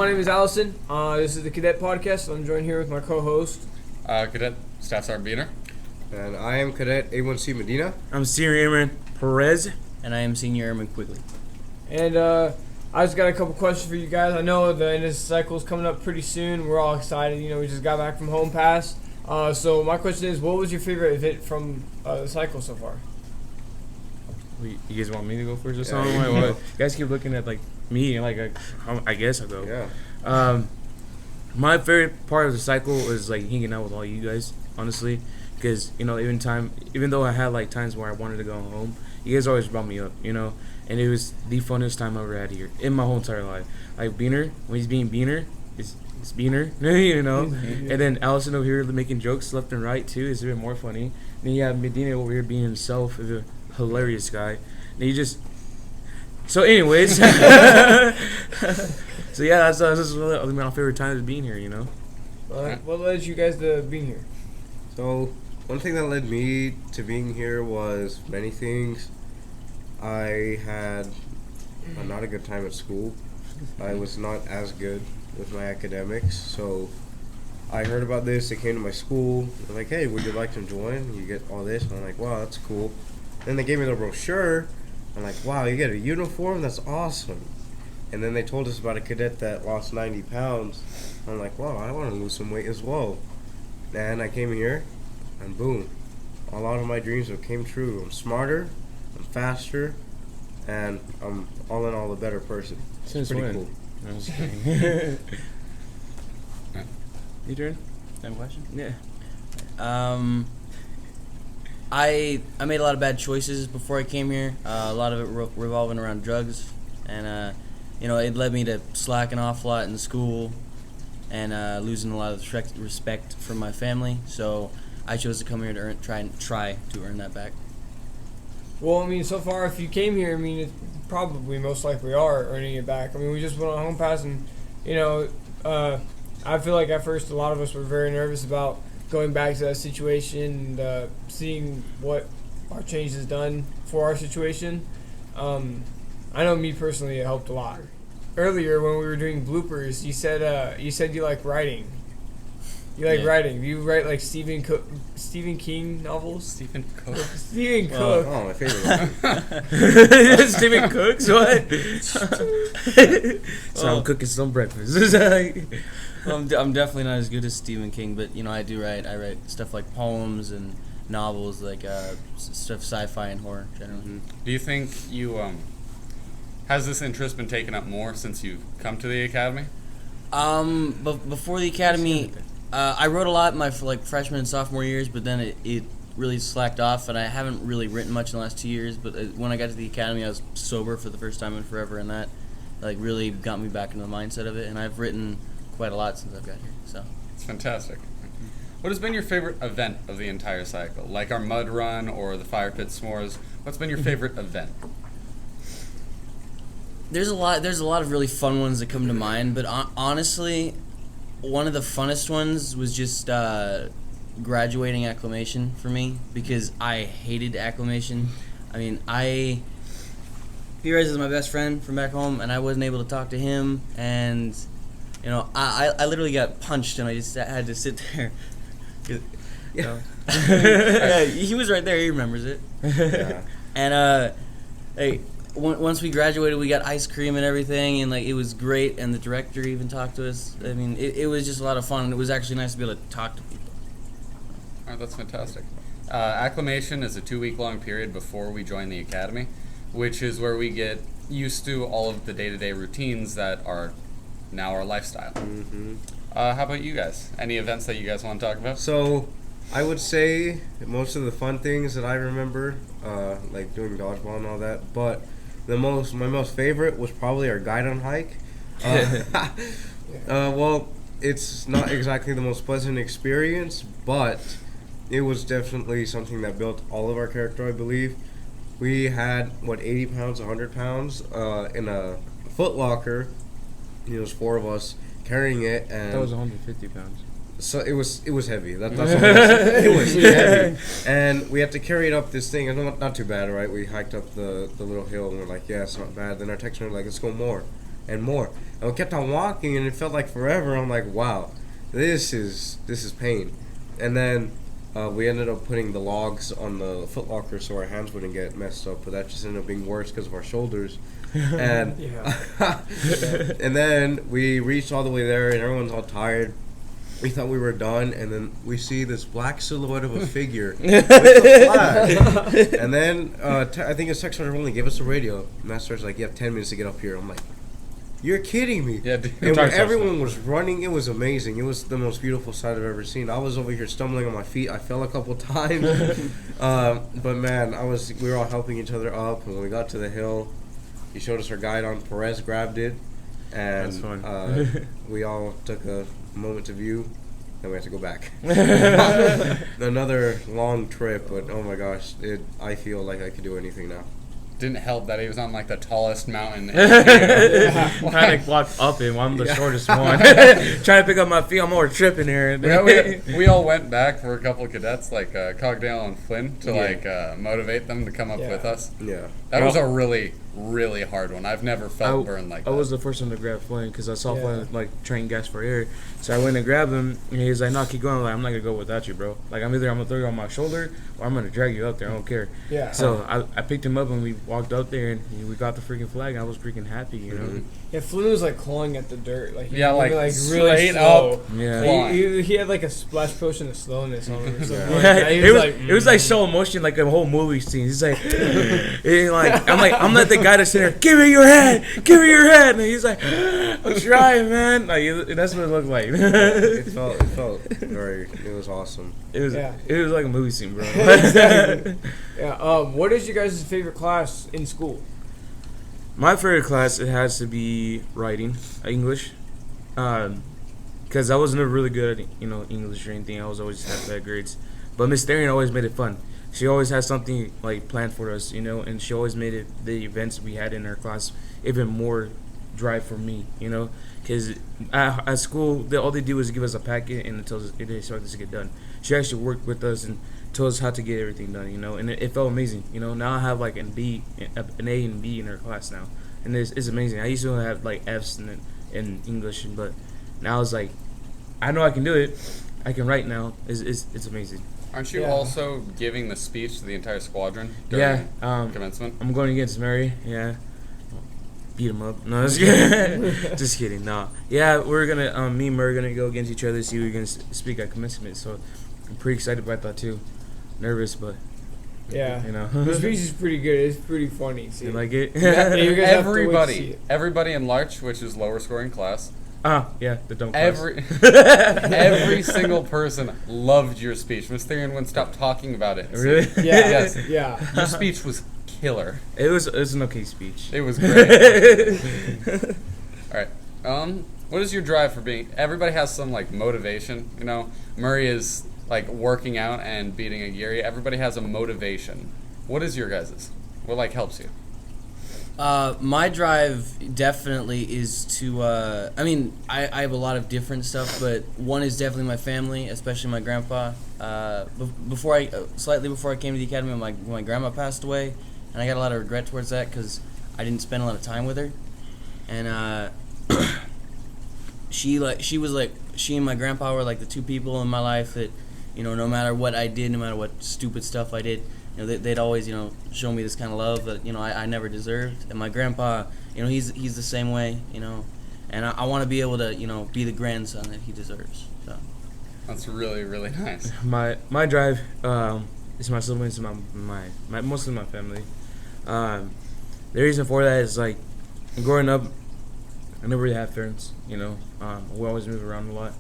my name is Allison. This is the Cadet Podcast. I'm joined here with my co-host, Cadet Staff Sergeant Behner. And I am Cadet A1C Medina. I'm Senior Airman Perez. And I am Senior Airman Quigley. And I just got a couple questions for you guys. I know the end of the cycle is coming up pretty soon. We're all excited. You know, we just got back from home pass. So my question is, what was your favorite event from the cycle so far? You guys want me to go first or something? You guys keep looking at me, I guess I'll go. Yeah. My favorite part of the cycle was hanging out with all you guys, honestly, because even though I had times where I wanted to go home, you guys always brought me up, and it was the funnest time I ever had here in my whole entire life. Behner, when he's being Behner, it's Behner, and then Allison over here making jokes left and right too is even more funny. And then you have Medina over here being himself, is a hilarious guy. And you just so anyways, so yeah, that's really my favorite time of being here. What led you guys to being here? So one thing that led me to being here was many things. I had not a good time at school. I was not as good with my academics, so I heard about this. They came to my school. They're like, "Hey, would you like to join? You get all this." And I'm like, "Wow, that's cool." Then they gave me the brochure. I'm like, "Wow, you get a uniform? That's awesome." And then they told us about a cadet that lost 90 pounds. I'm like, "Wow, I want to lose some weight as well." And I came here, and boom, a lot of my dreams have came true. I'm smarter, I'm faster, and I'm all in all a better person. Since pretty when? cool. No, I'm just kidding. You turn? Same question? Yeah. I made a lot of bad choices before I came here. A lot of it revolving around drugs, and it led me to slacking off a lot in school, and losing a lot of respect from my family. So I chose to come here to try to earn that back. Well, I mean, so far, if you came here, I mean, it probably most likely are earning it back. I mean, we just went on home pass, and I feel like at first a lot of us were very nervous about going back to that situation and seeing what our change has done for our situation. I know me personally, it helped a lot. Earlier when we were doing bloopers, you said you like writing. You like writing. Do you write like Stephen King novels? Stephen Cook. Stephen Cook. Oh, my favorite. Stephen Cooks, what? So I'm cooking some breakfast. I'm definitely not as good as Stephen King, but I do write. I write stuff like poems and novels, like stuff sci-fi and horror generally. Do you think you has this interest been taken up more since you've come to the academy? But before the academy, I wrote a lot in my freshman and sophomore years, but then it really slacked off, and I haven't really written much in the last 2 years. But when I got to the academy, I was sober for the first time in forever, and that really got me back into the mindset of it. And I've written quite a lot since I've got here. So It's fantastic. What has been your favorite event of the entire cycle? Like our mud run or the fire pit s'mores? What's been your favorite event? There's a lot of really fun ones that come to mind, but honestly, one of the funnest ones was just graduating Acclimation for me, because I hated Acclimation. I mean, Perez is my best friend from back home, and I wasn't able to talk to him, and I literally got punched, and I just had to sit there. Yeah. Yeah, he was right there. He remembers it. Yeah. And once we graduated, we got ice cream and everything, and it was great. And the director even talked to us. I mean, it was just a lot of fun, and it was actually nice to be able to talk to people. All right, that's fantastic. Acclimation is a 2-week-long period before we join the academy, which is where we get used to all of the day-to-day routines that are now our lifestyle. Mm-hmm. How about you guys? Any events that you guys want to talk about? So I would say most of the fun things that I remember, like doing dodgeball and all that, but my most favorite was probably our Guidon hike. Well, it's not exactly the most pleasant experience, but it was definitely something that built all of our character, I believe. We had 80 pounds, 100 pounds in a foot locker. It was 4 of us carrying it, and That was 150 pounds. So it was heavy. That's all it was heavy, and we had to carry it up this thing. And not too bad, right? We hiked up the little hill, and we're like, yeah, it's not bad. Then our techs were like, let's go more. and more. And we kept on walking, and it felt like forever. I'm like, wow, this is pain. And then we ended up putting the logs on the footlocker so our hands wouldn't get messed up, but that just ended up being worse because of our shoulders. And and then we reached all the way there, and everyone's all tired. We thought we were done, and then we see this black silhouette of a figure with a flag. And then I think a tech sergeant only gave us a radio. Master Sergeant's like, you have 10 minutes to get up here. I'm like, you're kidding me. Yeah, dude. And when everyone was running, it was amazing. It was the most beautiful sight I've ever seen. I was over here stumbling on my feet. I fell a couple times. But man, we were all helping each other up, and when we got to the hill, he showed us our Guidon. Perez grabbed it, and That's fun. we all took a moment to view, then we have to go back. Another long trip, but oh my gosh, I feel like I could do anything now. Didn't help that he was on like the tallest mountain. Trying to walk up it while I'm the shortest one. Trying to pick up my feet, I'm more tripping here. We all went back for a couple of cadets, like Cogdale and Flynn, to motivate them to come up with us. Yeah. That was a really, really hard one. I've never felt burned like that. I was the first one to grab Flynn because I saw Flynn like train gas for air. So I went and grabbed him, and he was like, "No, keep going." I'm like, "I'm not gonna go without you, bro. Like I'm gonna throw you on my shoulder, or I'm gonna drag you up there. I don't care." Yeah. So I picked him up, and we walked up there, and we got the freaking flag. And I was freaking happy, you know. Yeah, Flynn was like clawing at the dirt, like really straight slow. up. Yeah. He had like a splash potion of slowness on him or something. Yeah. Like that. It was like slow motion, like a whole movie scene. He's like, I'm like the guy that's sitting there, give me your head, and he's like, I'm trying, man. Like that's what it looked like. It felt very. It was awesome. It was like a movie scene, bro. Exactly. Yeah. What is your guys' favorite class in school? My favorite class, it has to be writing, English, because I was never really good at English or anything. I was always had bad grades, but Miss Therian always made it fun. She always had something like planned for us, and she always made the events we had in her class even more drive for me, because at school all they do is give us a packet and they expect us to get done. She actually worked with us and told us how to get everything done, and it felt amazing. Now I have like an A and B in her class now, and it's amazing. I used to have like F's in English, but now it's like I know I can do it. I can write now. It's amazing. Aren't you also giving the speech to the entire squadron during commencement? I'm going against Mary. Yeah, beat him up. No, just kidding. Just kidding. No. Yeah, we're gonna me and Murray are gonna go against each other. See who we're gonna speak at commencement. So I'm pretty excited about that too. Nervous, but yeah, the speech is pretty good. It's pretty funny. See. You like it? You guys have to wait to see it. Everybody in Larch, which is lower scoring class. Yeah, the dumb class. Every single person loved your speech. Miss Therian wouldn't stop talking about it. Really? Yeah. Yes. Yeah. Your speech was killer. It was an okay speech. It was great. All right. What is your drive for being? Everybody has some like motivation. Murray is like working out and beating a Geary. Everybody has a motivation. What is your guys's? What like helps you? My drive definitely is to. I have a lot of different stuff, but one is definitely my family, especially my grandpa. Slightly before I came to the academy, my grandma passed away, and I got a lot of regret towards that because I didn't spend a lot of time with her, and she and my grandpa were like the two people in my life that, no matter what I did, no matter what stupid stuff I did, they'd always, show me this kind of love that, I never deserved. And my grandpa, he's the same way, and I want to be able to, be the grandson that he deserves. So that's really, really nice. My drive is my siblings and my mostly my family. The reason for that is like growing up, I never really had friends. We always moved around a lot,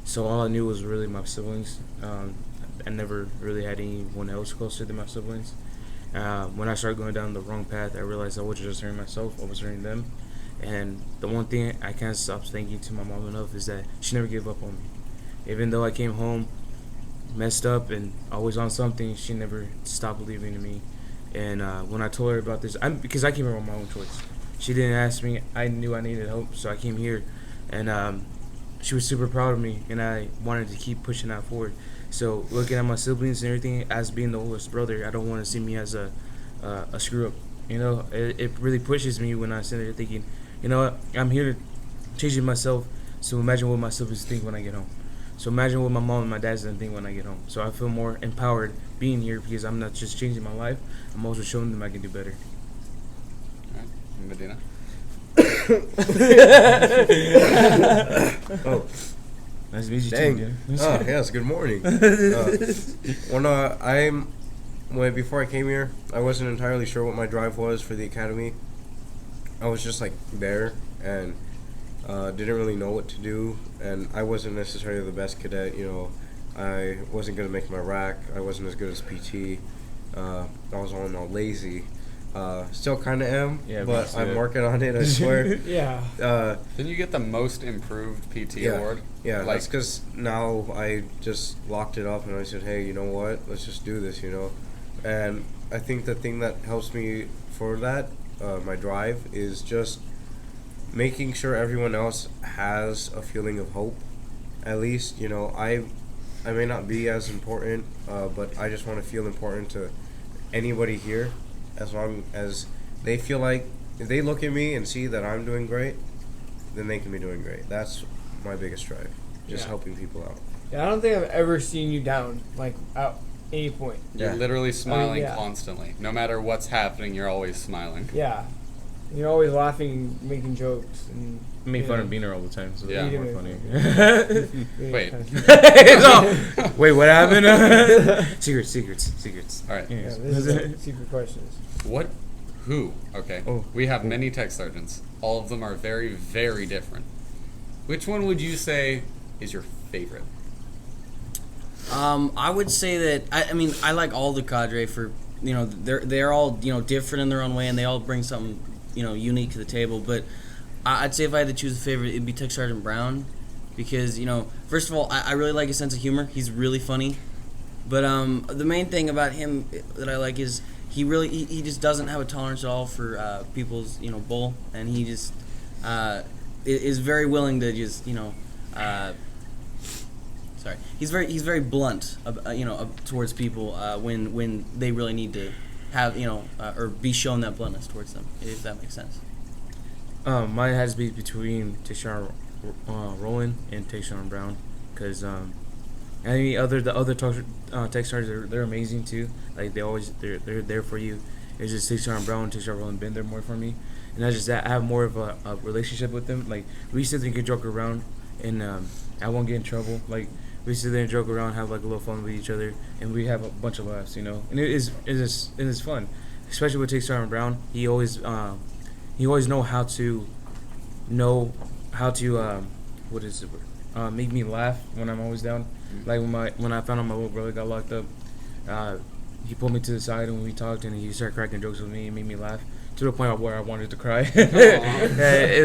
so all I knew was really my siblings. I never really had anyone else closer than my siblings. When I started going down the wrong path, I realized I wasn't just hurting myself, I was hurting them. And the one thing I can't stop thanking to my mom enough is that she never gave up on me. Even though I came home messed up and always on something, she never stopped believing in me. And when I told her about this, because I came here on my own choice. She didn't ask me. I knew I needed help, so I came here. And she was super proud of me, and I wanted to keep pushing that forward. So looking at my siblings and everything, as being the oldest brother, I don't want to see me as a screw up. It really pushes me when I sit there thinking, you know what, I'm here changing myself. So imagine what myself is thinking when I get home. So imagine what my mom and my dad's gonna think when I get home. So I feel more empowered being here because I'm not just changing my life. I'm also showing them I can do better. All right. Medina. Oh, Nice to meet you dang. too. Oh, yes, good morning. Before I came here, I wasn't entirely sure what my drive was for the academy. I was just like there and didn't really know what to do, and I wasn't necessarily the best cadet. You know, I wasn't good at making my rack. I wasn't as good as PT. I was all in all lazy. Still kind of am, Yeah, but me I'm too. working on it. I swear. Yeah. Didn't you get the most improved PT Yeah. award? Yeah, Like- that's because now I just locked it up and I said, hey, you know what? Let's just do this, you know? And I think the thing that helps me for that, my drive, is just making sure everyone else has a feeling of hope. At least, you know, I may not be as important, but I just want to feel important to anybody here, as long as they feel like if they look at me and see that I'm doing great, then they can be doing great. That's my biggest drive, just Yeah. helping people out. Yeah, I don't think I've ever seen you down, like, at any point. You're Yeah. literally smiling yeah. constantly. No matter what's happening, you're always smiling. Yeah. You're always laughing, making jokes. And I make you fun know, of Behner all the time, so Yeah. that's more funny. being Wait. kind of- So, wait, what happened? Secrets. All right. Yeah, Yes. this is secret questions. Who? Okay. Oh. We have many tech sergeants. All of them are very, very different. Which one would you say is your favorite? I would say that I mean I like all the cadre for they're all different in their own way and they all bring something unique to the table. But I'd say if I had to choose a favorite, it'd be Tech Sergeant Brown, because first of all I really like his sense of humor. He's really funny. But the main thing about him that I like is he just doesn't have a tolerance at all for people's bull, and he just is very willing to just he's very blunt towards people when they really need to have or be shown that bluntness towards them, if that makes sense. Mine has to be between Tayshawn Rowland and Tayshawn Brown, because the other tech sergeants, they're amazing too. Like they're there for you. It's just Tayshawn Brown and Tayshawn Rowland been there more for me, and that's just that I have more of a relationship with them. Like we sit there and get joke around, and I won't get in trouble. Like we sit there and joke around, have like a little fun with each other, and we have a bunch of laughs, and it is fun, especially with Tayshawn Brown. He always know how to make me laugh when I'm always down. Like when I found out my little brother got locked up, he pulled me to the side and we talked, and he started cracking jokes with me and made me laugh to the point where I wanted to cry. it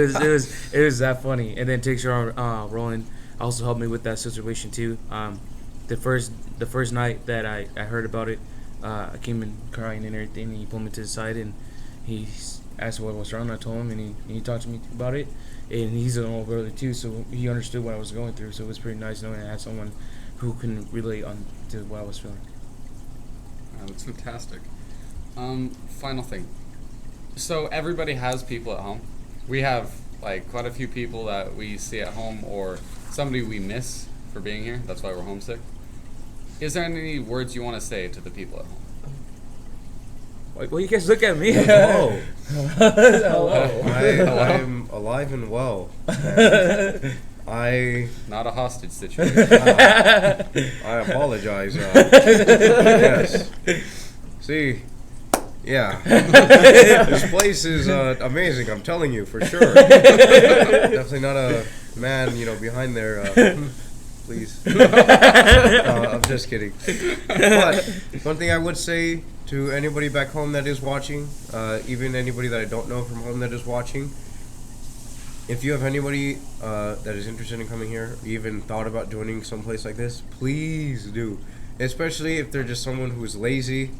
was that funny. And then Tayshawn Rowland also helped me with that situation too. The first night that I heard about it, I came in crying and everything, and he pulled me to the side and he asked what was wrong. I told him, and he talked to me about it. And he's an older brother too, so he understood what I was going through. So it was pretty nice knowing I had someone who can relate to what I was feeling. That's fantastic. Final thing. So everybody has people at home. We have like quite a few people that we see at home, or somebody we miss for being here. That's why we're homesick. Is there any words you want to say to the people at home? Like, well, you guys look at me. Hello. Hello. I'm alive and well. And I Not a hostage situation. I apologize. Yes. See, yeah. This place is amazing. I'm telling you for sure. Definitely not a man, behind there. Please. I'm just kidding. But one thing I would say to anybody back home that is watching, even anybody that I don't know from home that is watching, if you have anybody that is interested in coming here, or even thought about joining someplace like this, please do. Especially if they're just someone who's lazy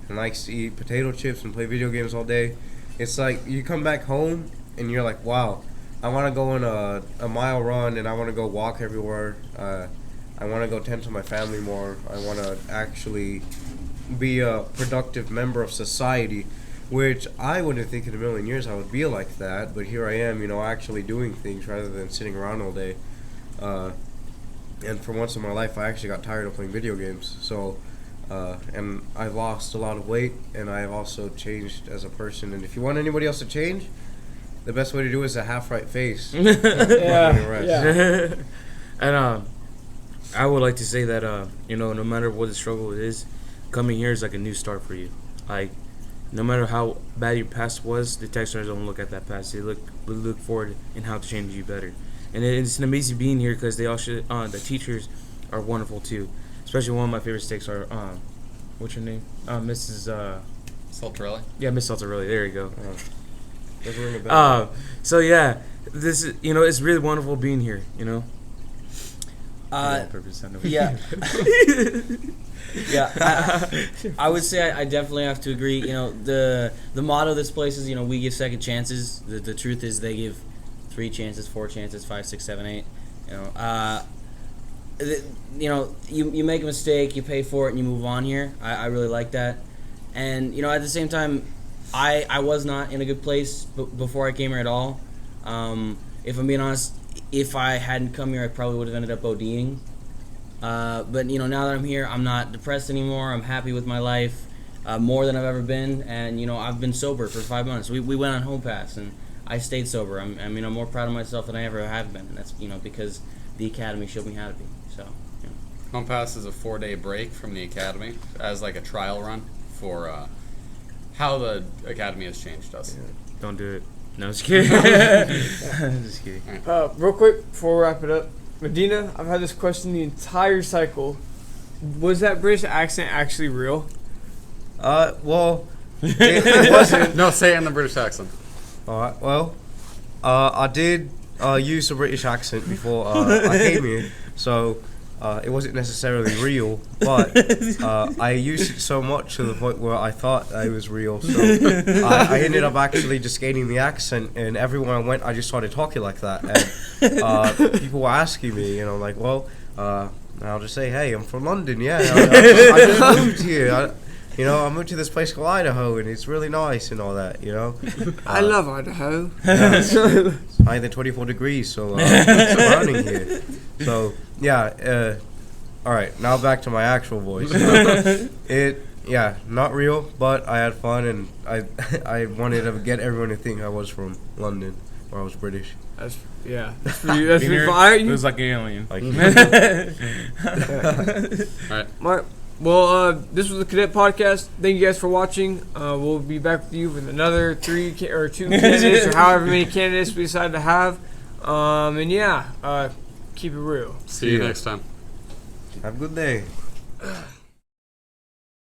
and likes to eat potato chips and play video games all day. It's like you come back home and you're like, wow, I want to go on a mile run, and I want to go walk everywhere. I want to go tend to my family more. I want to actually be a productive member of society. which I wouldn't think in a million years I would be like that. But here I am, actually doing things rather than sitting around all day. And for once in my life, I actually got tired of playing video games. So, and I've lost a lot of weight, and I've also changed as a person. And if you want anybody else to change, the best way to do it is a half-right face. Yeah. And I would like to say that no matter what the struggle is, coming here is like a new start for you. Like, no matter how bad your past was, the Texans don't look at that past. They look forward in how to change you better. And it's an amazing being here because they all should. The teachers are wonderful too. Especially one of my favorite sticks are what's her name? Mrs. Saltarelli. Yeah, Miss Saltarelli. There you go. Doesn't ring a bell. So yeah, this is it's really wonderful being here. Yeah. I would say I definitely have to agree. The motto of this place is we give second chances. The truth is they give 3 chances, 4 chances, 5, 6, 7, 8. You make a mistake, you pay for it, and you move on here. I really like that. And at the same time, I was not in a good place before I came here at all. If I'm being honest, if I hadn't come here, I probably would have ended up ODing. But now that I'm here, I'm not depressed anymore. I'm happy with my life, more than I've ever been. And I've been sober for 5 months. We went on home pass, and I stayed sober. I'm more proud of myself than I ever have been, and that's because the academy showed me how to be. So. Home pass is a 4-day break from the academy as like a trial run for how the academy has changed us. Yeah. Don't do it. No, just kidding. Just kidding. Real quick before we wrap it up, Medina, I've had this question the entire cycle. Was that British accent actually real? Well, it wasn't. No, say it in the British accent. All right. Well, I did use a British accent before I came here, so it wasn't necessarily real. But I used it so much to the point where I thought it was real. So I ended up actually just gaining the accent, and everywhere I went, I just started talking like that. And people were asking me, like, well, I'll just say, hey, I'm from London. Yeah, I just moved here. I moved to this place called Idaho, and it's really nice and all that, I love Idaho. It's higher than 24 degrees, so it's surrounding here. So, yeah, all right, now back to my actual voice. Not real, but I had fun, and I wanted to get everyone to think I was from London, or I was British. That's pretty, that's pretty fine. It was like an alien. All right. Well, this was the Cadet Podcast. Thank you guys for watching. We'll be back with you with another 2 candidates or however many candidates we decide to have. Keep it real. See you next time. Have a good day.